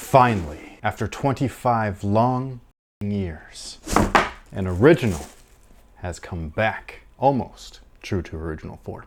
Finally, after 25 long years, an original has come back, almost true to original form.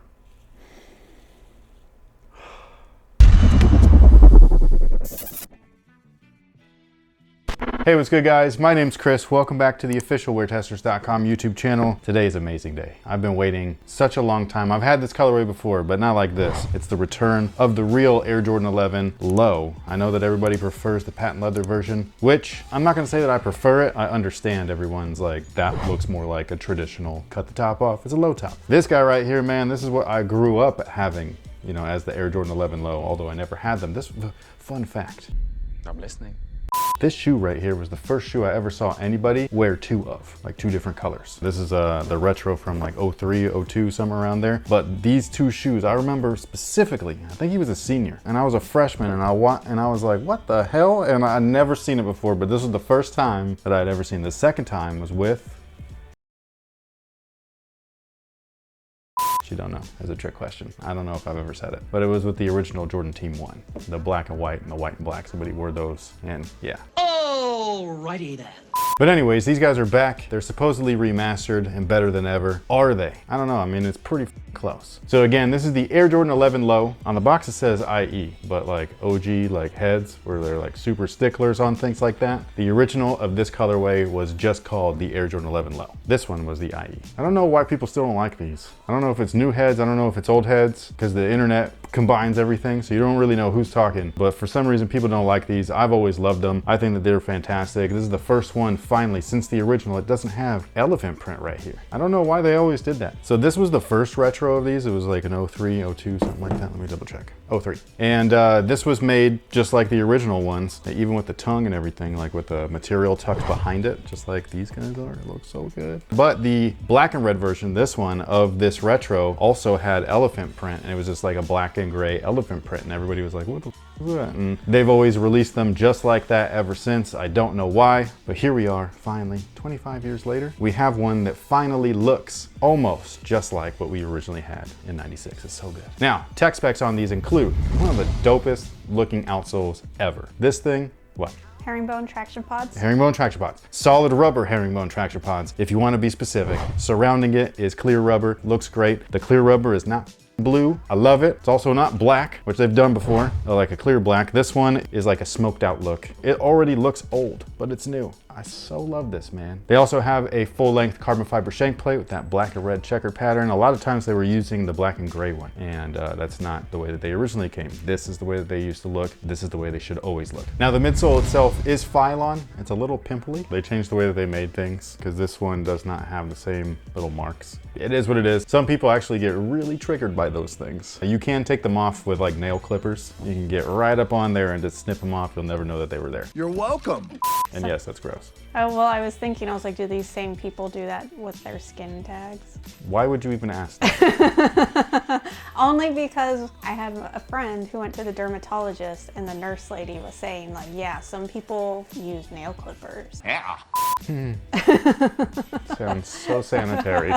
Hey, what's good guys? My name's Chris. Welcome back to the official WearTesters.com YouTube channel. Today is an amazing day. I've been waiting such a long time. I've had this colorway before, but not like this. It's the return of the real Air Jordan 11 Low. I know that everybody prefers the patent leather version, which I'm not gonna say that I prefer it. I understand everyone's like, that looks more like a traditional cut the top off. It's a low top. This guy right here, man, this is what I grew up having, you know, as the Air Jordan 11 Low, although I never had them. This fun fact. I'm listening. This shoe right here was the first shoe I ever saw anybody wear two of, like two different colors. This is the retro from like 03, 02, somewhere around there. But these two shoes, I remember specifically, I think he was a senior and I was a freshman and I was like, what the hell? And I'd never seen it before, but this was the first time that I'd ever seen it. The second time was with, you don't know, as a trick question. I don't know if I've ever said it, but it was with the original Jordan Team 1. The black and white and the white and black. Somebody wore those and yeah. Alrighty then. But anyways, these guys are back. They're supposedly remastered and better than ever. Are they? I don't know. I mean, it's pretty close. So again, this is the Air Jordan 11 Low. On the box it says IE, but like OG, like heads, where they're like super sticklers on things like that. The original of this colorway was just called the Air Jordan 11 Low. This one was the IE. I don't know why people still don't like these. I don't know if it's new heads. I don't know if it's old heads, because the internet combines everything, so you don't really know who's talking. But for some reason, people don't like these. I've always loved them. I think that they're fantastic. This is the first one, finally, since the original. It doesn't have elephant print right here. I don't know why they always did that. So this was the first retro of these. It was like an 03, 02, something like that. Let me double check. 03. And this was made just like the original ones, even with the tongue and everything, like with the material tucked behind it, just like these guys are. It looks so good. But the black and red version, this one of this retro, also had elephant print, and it was just like a black and gray elephant print, and everybody was like, what the f is that? And they've always released them just like that ever since. I don't know why, but here we are, finally, 25 years later. We have one that finally looks almost just like what we originally had in 96. It's so good. Now, tech specs on these include one of the dopest looking outsoles ever. This thing, what? Herringbone traction pods. Herringbone traction pods. Solid rubber herringbone traction pods, if you want to be specific. Surrounding it is clear rubber. Looks great. The clear rubber is not blue. I love it. It's also not black, which they've done before, like a clear black. This one is like a smoked out look. It already looks old, but it's new. I so love this, man. They also have a full length carbon fiber shank plate with that black and red checker pattern. A lot of times they were using the black and gray one, and that's not the way that they originally came. This is the way that they used to look. This is the way they should always look. Now the midsole itself is Phylon. It's a little pimply. They changed the way that they made things because this one does not have the same little marks. It is what it is. Some people actually get really triggered by those things. You can take them off with like nail clippers. You can get right up on there and just snip them off. You'll never know that they were there. You're welcome. And yes, that's gross. Oh, well, I was thinking, I was like, do these same people do that with their skin tags? Why would you even ask that? Only because I had a friend who went to the dermatologist and the nurse lady was saying like, yeah, some people use nail clippers. Yeah. Sounds so sanitary.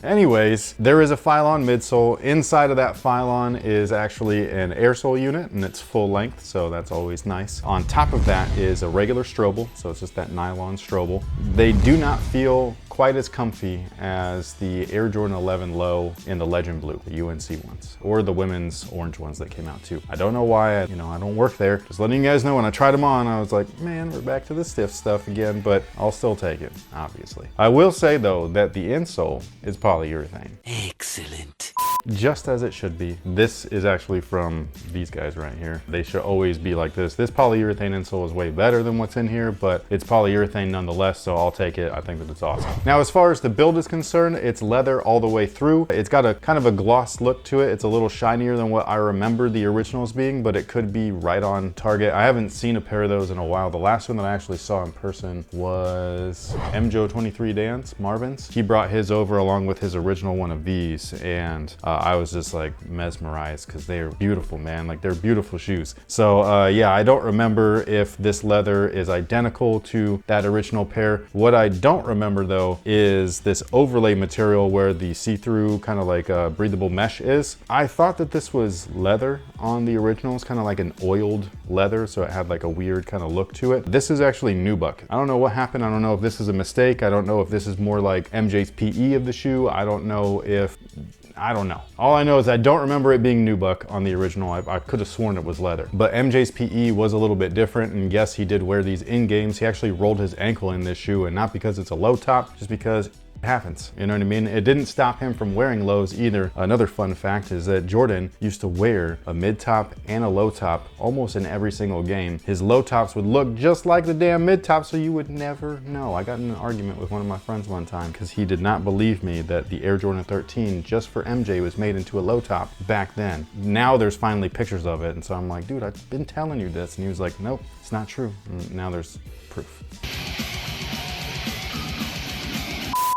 Anyways, there is a Phylon midsole. Inside of that Phylon is actually an air sole unit, and it's full length, so that's always nice. On top of that is a regular stroble, so it's just that nylon stroble. They do not feel quite as comfy as the Air Jordan 11 Low in the Legend Blue, the UNC ones, or the women's orange ones that came out too. I don't know why, I don't work there. Just letting you guys know, when I tried them on, I was like, man, we're back to the stiff stuff again, but I'll still take it, obviously. I will say though, that the insole is polyurethane. Excellent. Just as it should be. This is actually from these guys right here. They should always be like this. This polyurethane insole is way better than what's in here, but it's polyurethane nonetheless, so I'll take it. I think that it's awesome. Now, as far as the build is concerned, it's leather all the way through. It's got a kind of a gloss look to it. It's a little shinier than what I remember the originals being, but it could be right on target. I haven't seen a pair of those in a while. The last one that I actually saw in person was MJO23 Dance, Marvin's. He brought his over along with his original one of these, and I was just like mesmerized because they are beautiful, man. Like they're beautiful shoes. So yeah, I don't remember if this leather is identical to that original pair. What I don't remember though is this overlay material where the see-through kind of like breathable mesh is. I thought that this was leather on the originals, kind of like an oiled leather, so it had like a weird kind of look to it. This is actually nubuck. I don't know what happened. I don't know if this is a mistake. I don't know if this is more like MJ's PE of the shoe. I don't know. All I know is I don't remember it being nubuck on the original. I could have sworn it was leather. But MJ's PE was a little bit different, and yes, he did wear these in games. He actually rolled his ankle in this shoe, and not because it's a low top, just because it happens, you know what I mean? It didn't stop him from wearing lows either. Another fun fact is that Jordan used to wear a mid top and a low top almost in every single game. His low tops would look just like the damn mid top, so you would never know. I got in an argument with one of my friends one time because he did not believe me that the Air Jordan 13 just for MJ was made into a low top back then. Now there's finally pictures of it, and so I'm like, dude, I've been telling you this, and he was like, nope, it's not true. And now there's proof.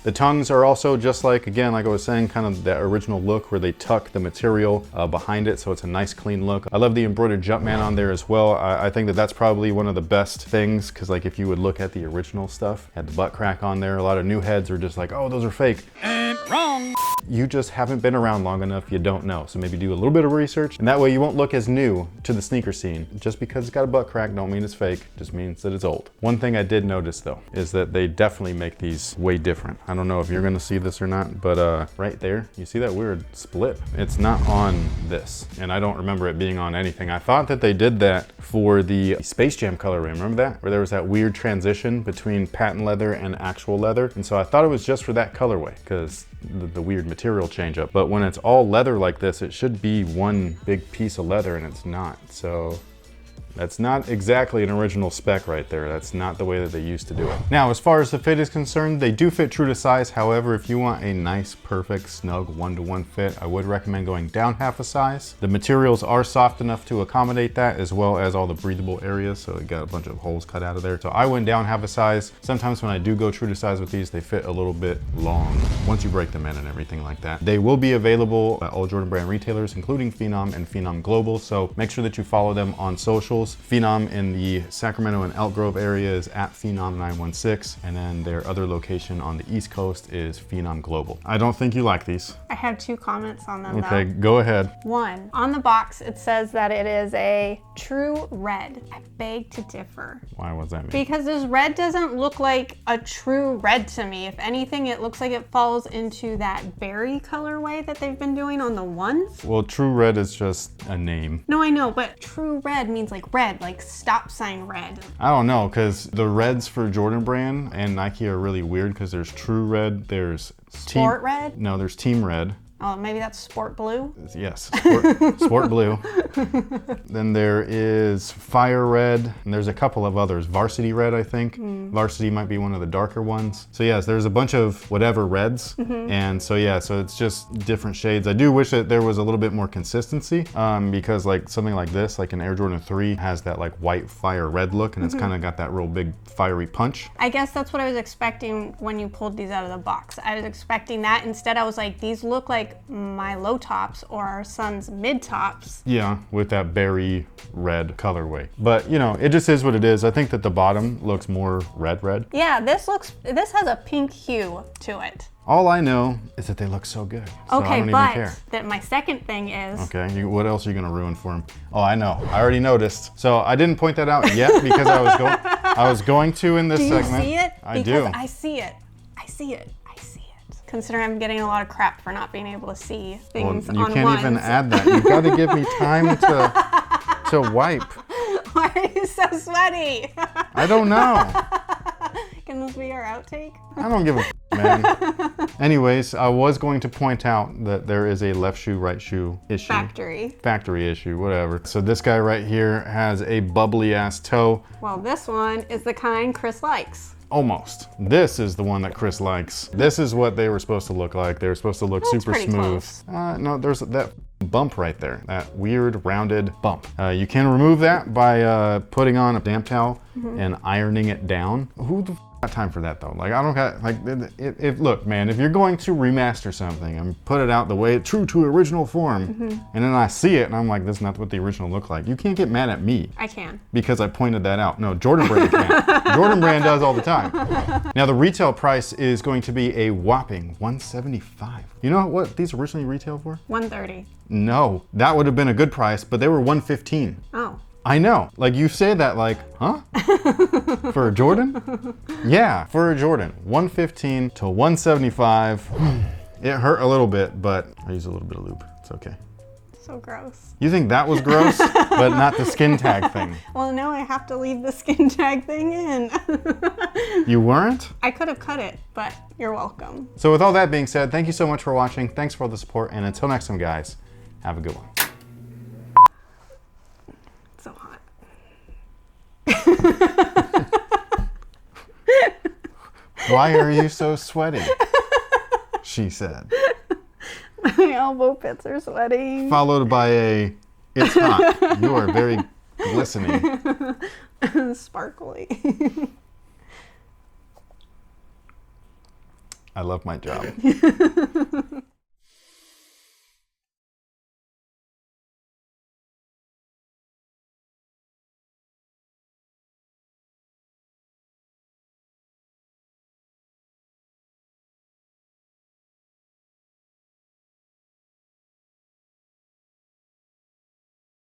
The tongues are also just like, again, like I was saying, kind of that original look where they tuck the material behind it, so it's a nice clean look. I love the embroidered Jumpman on there as well. I think that that's probably one of the best things, because like if you would look at the original stuff, had the butt crack on there, a lot of new heads are just like, oh, those are fake. And wrong. You just haven't been around long enough, you don't know. So maybe do a little bit of research, and that way you won't look as new to the sneaker scene. Just because it's got a butt crack don't mean it's fake, just means that it's old. One thing I did notice though, is that they definitely make these way different. I don't know if you're gonna see this or not, but right there, you see that weird split? It's not on this, and I don't remember it being on anything. I thought that they did that for the Space Jam colorway, remember that? Where there was that weird transition between patent leather and actual leather, and so I thought it was just for that colorway, because the weird material change up. But when it's all leather like this, it should be one big piece of leather, and it's not. So that's not exactly an original spec right there. That's not the way that they used to do it. Now, as far as the fit is concerned, they do fit true to size. However, if you want a nice, perfect, snug one-to-one fit, I would recommend going down half a size. The materials are soft enough to accommodate that, as well as all the breathable areas. So it got a bunch of holes cut out of there. So I went down half a size. Sometimes when I do go true to size with these, they fit a little bit long once you break them in and everything like that. They will be available at all Jordan Brand retailers, including Phenom and Phenom Global. So make sure that you follow them on socials. Phenom in the Sacramento and Elk Grove area is at Phenom916, and then their other location on the East Coast is Phenom Global. I don't think you like these. I have 2 comments on them Okay, though. go ahead. 1, on the box it says that it is a true red. I beg to differ. Why was that mean? Because this red doesn't look like a true red to me. If anything, it looks like it falls into that berry colorway that they've been doing on the ones. Well, true red is just a name. No, I know, but true red means like red, like stop sign red. I don't know, because the reds for Jordan Brand and Nike are really weird, because there's true red, there's Sport red? No, there's team red. Oh, maybe that's sport blue? Yes, sport blue. Then there is fire red, and there's a couple of others. Varsity red, I think. Varsity might be one of the darker ones. So yes, there's a bunch of whatever reds. And so yeah, so it's just different shades. I do wish that there was a little bit more consistency, because like something like this, like an Air Jordan 3 has that like white fire red look, and it's kind of got that real big fiery punch. I guess that's what I was expecting when you pulled these out of the box. I was expecting that. Instead, I was like, these look like my low tops or our son's mid tops. Yeah, with that berry red colorway. But you know, it just is what it is. I think that the bottom looks more red. Yeah, this has a pink hue to it. All I know is that they look so good. So I Okay, don't even but care. that my second thing is. Okay, what else are you gonna ruin for him? Oh, I know. I already noticed. So I didn't point that out yet because I was going to in this segment. Do you see it? I because do. I see it. I see it. Considering I'm getting a lot of crap for not being able to see things Well, on you can't ones. even add that. You gotta give me time to wipe. Why are you so sweaty? I don't know. Can this be our outtake? I don't give a man. Anyways, I was going to point out that there is a left shoe, right shoe issue. Factory issue, whatever. So this guy right here has a bubbly ass toe. Well, this one is the kind Chris likes. Almost. This is the one that Chris likes. This is what they were supposed to look like. They were supposed to look super pretty smooth. close. No, there's that bump right there. That weird rounded bump. You can remove that by putting on a damp towel and ironing it down. Who the got time for that though. Like I don't got like if look, man, if you're going to remaster something and put it out the way true to original form, and then I see it and I'm like, this is not what the original looked like. You can't get mad at me. I can. Because I pointed that out. No, Jordan Brand can't. Jordan Brand does all the time. Now the retail price is going to be a whopping $175. You know what these originally retailed for? $130. No, that would have been a good price, but they were $115. Oh. I know. Like you say that like, huh? For a Jordan? Yeah, for a Jordan. $115 to $175. It hurt a little bit, but I used a little bit of lube. It's okay. So gross. You think that was gross, but not the skin tag thing? Well, now I have to leave the skin tag thing in. You weren't? I could have cut it, but you're welcome. So with all that being said, thank you so much for watching. Thanks for all the support, and until next time, guys, have a good one. So hot. Why are you so sweaty? She said. My elbow pits are sweating. Followed by a, it's hot. You are very glistening. Sparkly. I love my job.